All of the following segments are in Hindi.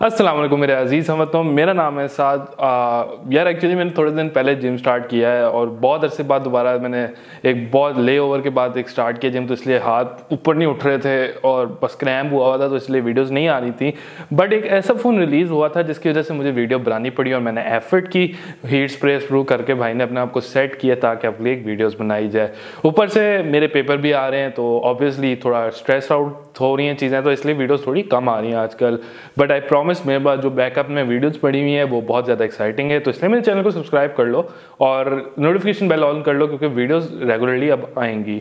अस्सलाम वालेकुम मेरे अजीज़ हमवतनों, मेरा नाम है साद। यार एक्चुअली मैंने थोड़े दिन पहले जिम स्टार्ट किया है और बहुत अरसे बाद दोबारा मैंने एक बहुत ले ओवर के बाद एक स्टार्ट किया जिम, तो इसलिए हाथ ऊपर नहीं उठ रहे थे और बस क्रैम्प हुआ था, तो इसलिए वीडियोस नहीं आ रही थी। बट एक ऐसा फ़ोन रिलीज़ हुआ था जिसकी वजह से मुझे वीडियो बनानी पड़ी और मैंने एफर्ट की, हीट स्प्रे स्प्रू करके भाई ने अपने आप को सेट किया ताकि अपने एक वीडियोज़ बनाई जाए। ऊपर से मेरे पेपर भी आ रहे हैं तो ऑब्वियसली थोड़ा स्ट्रेस आउट हो रही हैं चीज़ें, तो इसलिए वीडियोस थोड़ी कम आ रही हैं आजकल। बट आई प्रॉमिस मेरे पास जो बैकअप में वीडियोस पड़ी हुई हैं वो बहुत ज़्यादा एक्साइटिंग है, तो इसलिए मेरे चैनल को सब्सक्राइब कर लो और नोटिफिकेशन बेल ऑन कर लो क्योंकि वीडियोस रेगुलरली अब आएंगी।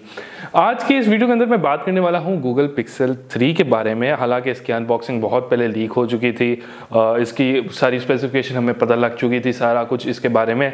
आज की इस वीडियो के अंदर मैं बात करने वाला हूँ गूगल पिक्सल 3 के बारे में। हालांकि इसकी अनबॉक्सिंग बहुत पहले लीक हो चुकी थी, इसकी सारी स्पेसिफिकेशन हमें पता लग चुकी थी, सारा कुछ इसके बारे में,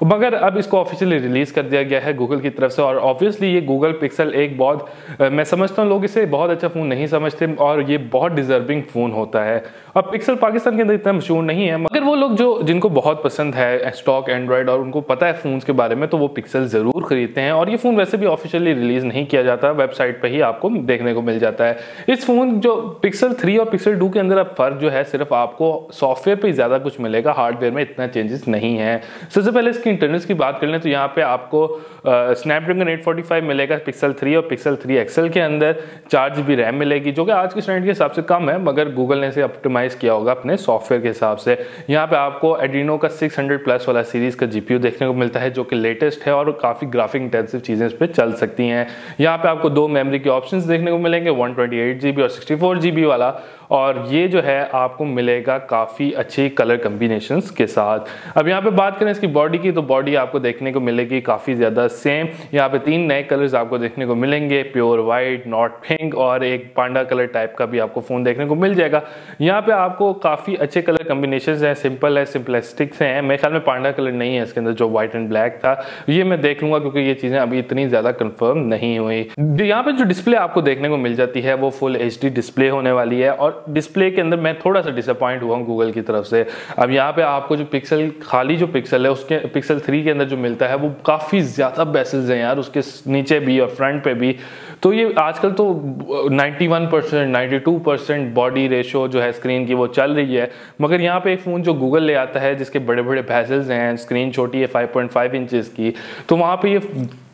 मगर अब इसको ऑफिशियली रिलीज़ कर दिया गया है गूगल की तरफ से। और ऑब्वियसली ये गूगल पिक्सल एक बहुत मैं समझता हूँ लोग इसे बहुत अच्छा फ़ोन नहीं समझते और ये बहुत डिजर्विंग फ़ोन होता है। अब पिक्सल पाकिस्तान के अंदर इतना मशहूर नहीं है, मगर वो लोग जिनको बहुत पसंद है स्टॉक एंड्रॉयड और उनको पता है फ़ोन्स के बारे में, तो वो पिक्सल ज़रूर खरीदते हैं। और ये फ़ोन वैसे भी ऑफिशियली रिलीज़ नहीं किया जाता, वेबसाइट पर ही आपको देखने को मिल जाता है। इस फ़ोन जो पिक्सल 3 और पिक्सल 2 के अंदर अब फ़र्क जो है सिर्फ आपको सॉफ्टवेयर पर ही ज़्यादा कुछ मिलेगा, हार्डवेयर में इतना चेंजेस नहीं है। सबसे पहले इसकी इंटरनल्स की बात कर लें तो यहाँ पे आपको स्नैपड्रैगन 845 मिलेगा पिक्सल 3 और पिक्सल 3 एक्सल के अंदर। 4 GB रैम मिलेगी जो कि आज के स्टैंडर्ड के हिसाब से कम है, मगर गूगल ने इसे ऑप्टिमाइज किया होगा अपने सॉफ्टवेयर के हिसाब से। यहाँ पे आपको एड्रीनो का 600+ वाला सीरीज़ का GPU देखने को मिलता है जो कि लेटेस्ट है और काफ़ी ग्राफिक इंटेंसिव चीज़ें इस पर चल सकती हैं। यहाँ पे आपको 2 मेमोरी के ऑप्शंस देखने को मिलेंगे, 128 GB और 64 GB वाला, और ये जो है आपको मिलेगा काफ़ी अच्छी कलर कम्बिनेशंस के साथ। अब यहाँ पे बात करें इसकी बॉडी की, तो बॉडी आपको देखने को मिलेगी काफ़ी ज़्यादा सेम। यहाँ पे 3 नए कलर्स आपको देखने को मिलेंगे, प्योर वाइट, नॉट पिंक और एक पांडा कलर टाइप का भी आपको फ़ोन देखने को मिल जाएगा। यहाँ पे आपको काफ़ी अच्छे कलर कम्बिनेशंस हैं, सिंपल है, सिंपलिस्टिक्स हैं। मेरे ख्याल में पांडा कलर नहीं है इसके अंदर, जो वाइट एंड ब्लैक था, ये मैं देख लूँगा क्योंकि ये चीज़ें अभी इतनी ज़्यादा कन्फर्म नहीं हुई। यहाँ पे जो डिस्प्ले आपको देखने को मिल जाती है वो फुल HD डिस्प्ले होने वाली है, और डिस्प्ले के अंदर मैं थोड़ा सा डिसअपॉइंट हुआ हूँ गूगल की तरफ से। अब यहाँ पे आपको जो पिक्सल खाली जो पिक्सल है उसके पिक्सल 3 के अंदर जो मिलता है वो काफ़ी ज़्यादा बेसेल्स हैं यार, उसके नीचे भी और फ्रंट पे भी। तो ये आजकल तो 91% 92% बॉडी रेशो जो है स्क्रीन की वो चल रही है, मगर यहाँ पे एक फ़ोन जो गूगल ले आता है जिसके बड़े बड़े बेसेल्स हैं, स्क्रीन छोटी है 5.5 इंचेस की, तो वहाँ पे ये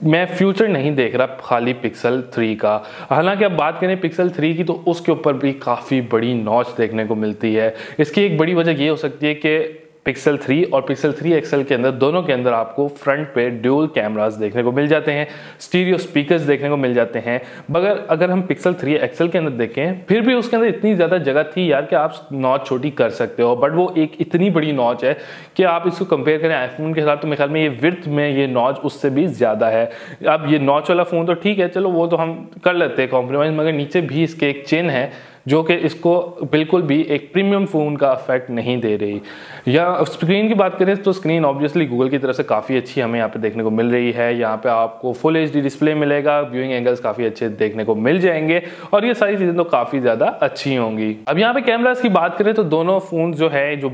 मैं फ्यूचर नहीं देख रहा खाली पिक्सल 3 का। हालांकि अब बात करें पिक्सल 3 की तो उसके ऊपर भी काफ़ी बड़ी नॉच देखने को मिलती है। इसकी एक बड़ी वजह ये हो सकती है कि पिक्सल 3 और पिक्सल 3 एक्सल के अंदर दोनों के अंदर आपको फ्रंट पे ड्यूल कैमरास देखने को मिल जाते हैं, स्टीरियो स्पीकर्स देखने को मिल जाते हैं। मगर अगर हम पिक्सल 3 एक्सल के अंदर देखें फिर भी उसके अंदर इतनी ज़्यादा जगह थी यार कि आप नॉच छोटी कर सकते हो, बट वो एक इतनी बड़ी नॉच है कि आप इसको कंपेयर करें आईफोन के साथ तो मेरे ख्याल में ये विड्थ में ये नॉच उससे भी ज़्यादा है। अब ये नॉच वाला फ़ोन तो ठीक है, चलो वो तो हम कर लेते हैं कॉम्प्रोमाइज़, मगर नीचे भी इसके एक चेन है जो कि इसको बिल्कुल भी एक प्रीमियम फ़ोन का इफेक्ट नहीं दे रही। या स्क्रीन की बात करें तो स्क्रीन ऑब्वियसली गूगल की तरफ से काफ़ी अच्छी हमें यहाँ पे देखने को मिल रही है। यहाँ पे आपको फुल HD डिस्प्ले मिलेगा, व्यूइंग एंगल्स काफ़ी अच्छे देखने को मिल जाएंगे और ये सारी चीज़ें तो काफ़ी ज़्यादा अच्छी होंगी। अब यहाँ पे कैमरास की बात करें तो दोनों फ़ोन जो है, जो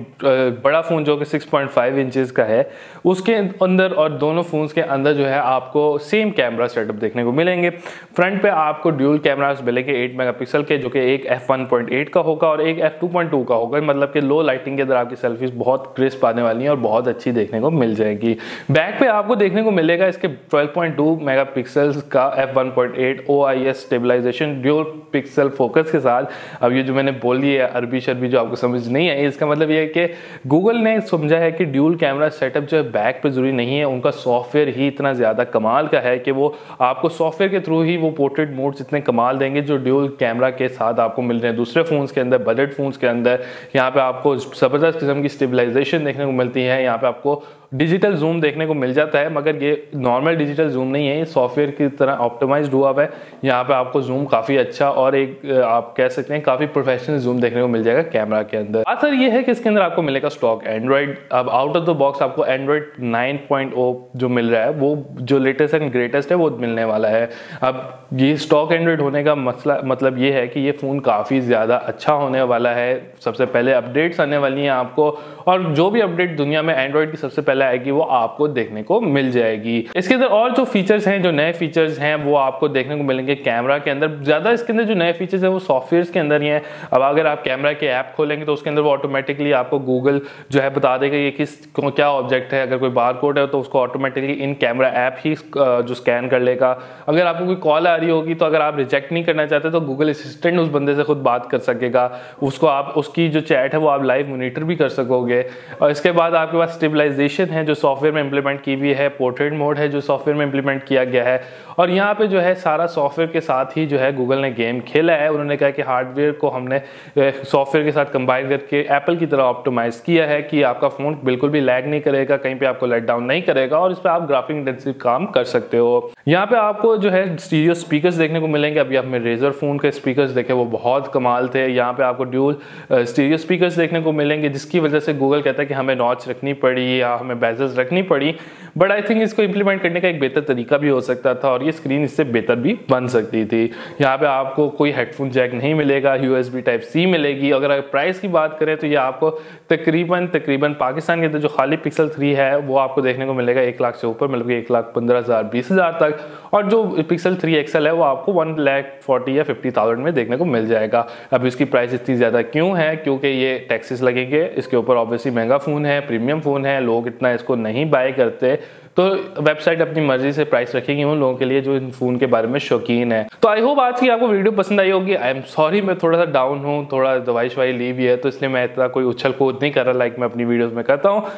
बड़ा फ़ोन जो कि 6.5 इंचज़ का है उसके अंदर और दोनों फ़ोन्स के अंदर जो है आपको सेम कैमरा सेटअप देखने को मिलेंगे। फ्रंट पे आपको ड्यूल कैमरास मिलेंगे 8 मेगापिक्सल के, जो कि एक f1.8 का होगा और एक f2.2 का होगा, मतलब कि लो लाइटिंग के अंदर आपकी सेल्फीज बहुत क्रिस्प आने वाली हैं और बहुत अच्छी देखने को मिल जाएगी। बैक पे आपको देखने को मिलेगा इसके 12.2 मेगापिक्सल्स का f1.8 OIS stabilisation dual pixel focus के साथ। अब ये जो मैंने बोल दिया है अरबी शरबी जो आपको समझ नहीं है, इसका मतलब ये है कि गूगल ने समझा है कि ड्यूल कैमरा सेटअप जो है बैक पे जरूरी नहीं है, उनका सॉफ्टवेयर ही इतना ज़्यादा कमाल का है कि वो आपको सॉफ्टवेयर के थ्रू ही वो पोर्ट्रेट मोड्स इतने कमाल देंगे जो ड्यूल कैमरा के साथ आपको मिल रहे हैं दूसरे फ़ोन्स के अंदर, बजट फ़ोन्स के अंदर। यहाँ पे आपको ज़बरदस्त किस्म की स्टेबलाइजेशन देखने को मिलती है, यहाँ पे आपको डिजिटल जूम देखने को मिल जाता है, मगर ये नॉर्मल डिजिटल जूम नहीं है, ये सॉफ्टवेयर की तरह ऑप्टिमाइज्ड हुआ हुआ है। यहाँ पे आपको जूम काफ़ी अच्छा और एक आप कह सकते हैं काफ़ी प्रोफेशनल जूम देखने को मिल जाएगा कैमरा के अंदर। असर ये है कि इसके अंदर आपको मिलेगा स्टॉक एंड्रॉइड। अब आउट ऑफ द बॉक्स आपको एंड्रॉइड 9.0 जो मिल रहा है वो जो लेटेस्ट एंड ग्रेटेस्ट है वो मिलने वाला है। अब ये स्टॉक एंड्रॉइड होने का मसला मतलब ये है कि ये फ़ोन काफ़ी ज़्यादा अच्छा होने वाला है। सबसे पहले अपडेट्स आने वाली हैं आपको, और जो भी अपडेट दुनिया में एंड्रॉइड की सबसे पहले पहले आएगी वो आपको देखने को मिल जाएगी। इसके अंदर और जो फीचर्स हैं, जो नए फीचर्स हैं वो आपको देखने को मिलेंगे कैमरा के अंदर। ज़्यादा इसके अंदर जो नए फीचर्स हैं वो सॉफ्टवेयर के अंदर ही हैं। अब अगर आप कैमरा के ऐप खोलेंगे तो उसके अंदर वो ऑटोमेटिकली आपको गूगल जो है बता देगा ये किस क्या ऑब्जेक्ट है। अगर कोई बार कोड है तो उसको ऑटोमेटिकली इन कैमरा ऐप ही जो स्कैन कर लेगा। अगर आपको कोई कॉल आ रही होगी तो अगर आप रिजेक्ट नहीं करना चाहते तो गूगल असिस्टेंट उस बंदे से खुद बात कर सकेगा, उसको आप उसकी जो चैट है वो आप लाइव मॉनिटर भी कर सकोगे। और इसके बाद आपके पास स्टेबलाइजेशन है जो सॉफ्टवेयर में इंप्लीमेंट की हुई है, पोर्ट्रेट मोड है जो सॉफ्टवेयर में इंप्लीमेंट किया गया है। और यहाँ पे जो है सारा सॉफ्टवेयर के साथ ही जो है गूगल ने गेम खेला है। उन्होंने कहा कि हार्डवेयर को हमने सॉफ्टवेयर के साथ कंबाइन करके एप्पल की तरह ऑप्टिमाइज किया है कि आपका फोन बिल्कुल भी लैग नहीं करेगा, कहीं पे आपको लेट डाउन नहीं करेगा और इस पर आप ग्राफिक इंटेंसिव काम कर सकते हो। यहाँ पे आपको जो है स्टीरियो स्पीकर्स देखने को मिलेंगे। अभी आपने रेजर फोन के स्पीकर्स देखे वो बहुत कमाल थे। यहाँ पे आपको ड्यूल स्टीरियो स्पीकर्स देखने को मिलेंगे जिसकी वजह से गूगल कहता है कि हमें नॉच रखनी पड़ी या हमें बेजल्स रखनी पड़ी, बट आई थिंक इसको इंप्लीमेंट करने का एक बेहतर तरीका भी हो सकता था और ये स्क्रीन इससे बेहतर भी बन सकती थी। यहाँ पे आपको कोई हेडफोन जैक नहीं मिलेगा, USB टाइप C मिलेगी। अगर प्राइस की बात करें तो ये आपको तकरीबन पाकिस्तान के अंदर जो खाली पिक्सल 3 है वो आपको देखने को मिलेगा 1 लाख से ऊपर, मतलब 1,15,000 20,000 तक। और जो पिक्सल 3 XL है वो आपको 1,40,000 या 50,000 में देखने को मिल जाएगा। अब इसकी प्राइस इतनी ज़्यादा क्यों है? क्योंकि ये टैक्सेस लगेंगे इसके ऊपर। ऑब्वियसली महंगा फ़ोन है, प्रीमियम फ़ोन है, लोग इतना इसको नहीं बाय करते, तो वेबसाइट अपनी मर्जी से प्राइस रखेगी उन लोगों के लिए जो इन फोन के बारे में शौकीन है। तो आई होप आज की आपको वीडियो पसंद आई होगी। आई एम सॉरी मैं थोड़ा सा डाउन हूँ, थोड़ा दवाई शवाई ली भी है तो इसलिए मैं इतना कोई उछल कूद नहीं कर रहा लाइक मैं अपनी वीडियोस में करता हूँ।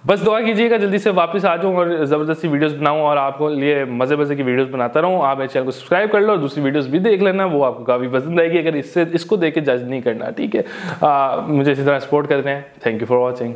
बस दुआ कीजिएगा जल्दी से वापस आ जाऊँ और ज़बरदस्ती वीडियोस बनाऊँ और आपको लिए मज़े की वीडियोस बनाता रहूँ। आप मेरे चैनल को सब्सक्राइब कर लो और दूसरी वीडियोस भी देख लेना, वो आपको काफ़ी पसंद आएगी। अगर इसको देख के जज नहीं करना, ठीक है। मुझे इसी तरह सपोर्ट करते हैं। Thank you for watching.